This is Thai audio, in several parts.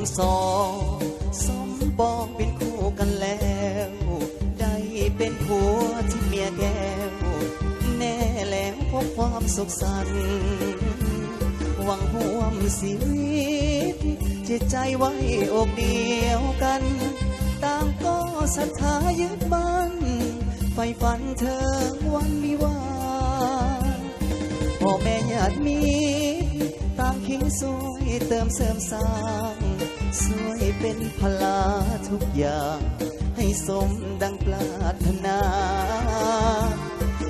งสองสมปองเป็นคู่กันแล้วได้เป็นผัวที่เมียแก้วแน่แล้วพบความสุขสันต์หวังห่วมชีวิตจิตใจไว้อกเดียวกันต่างก็ศรัทธายึดมั่นไฟฝันเธอวันวิวาพ่อแม่ญาติมิตรต่างคิงสวยเติมเสริมสร้างสวยเป็นพลาทุกอย่างให้สมดังปรารถนา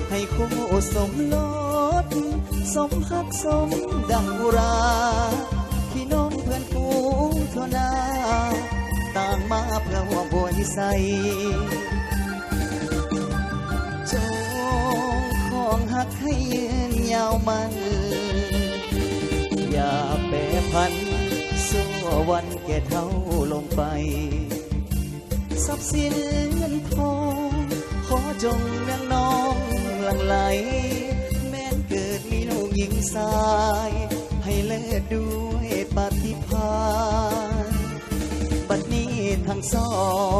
ให้คู่สมรสสมฮักสมดังอุราพี่น้องเพื่อนฝูงทั่วหน้าต่างมาเพื่อหัวบวยใสจงของหักให้ยืนยาวมันอย่าแปรพันสู้วันแก่เท่าลงไปทรัพย์สินเงินทองขอจงยังน้องหลั่งไหลแม้นเกิดมีลูกหญิงชายให้เลิศด้วยปฏิภาณบัดนี้ทั้งสอ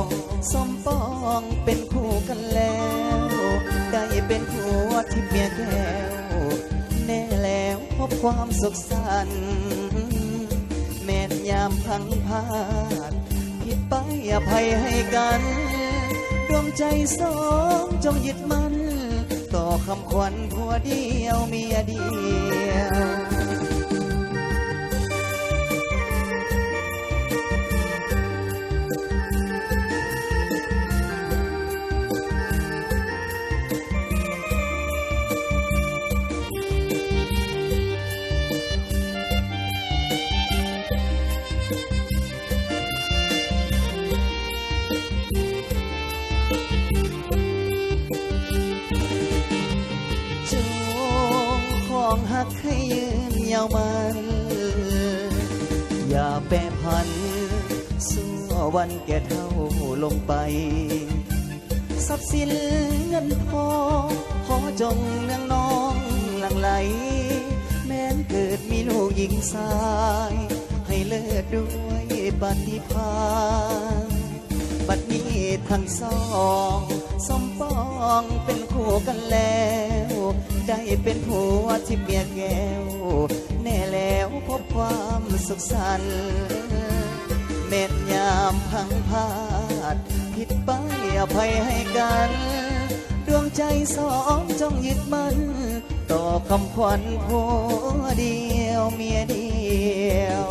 งสมปองเป็นคู่กันแล้วได้เป็นผัวที่เมียแก้วแน่แล้วพบความสุขสันต์แม้นยามพังพาดผิดไปอภัยให้กันดวงใจสองจงยึดมั่นต่อคำขวัญผัวเดียวเมียเดียวหักให้ยืนยาวมันอย่าแปรพันสู้วันแก่เท่าลงไปทรัพย์สินเงินทองขอจงเนื่องน้องหลั่งไหลแม้นเกิดมีลูกหญิงชายให้เลิศด้วยปฏิภาณบัดนี้ทั้งสองสมปองเป็นคู่กันแล้วได้เป็นผัวที่เมียแก้วแน่แล้วพบความสุขสันต์แม้นยามพังพาดผิดไปอภัยให้กันดวงใจสองจงยึดมั่นต่อคำขวัญผัวเดียวเมียเดียว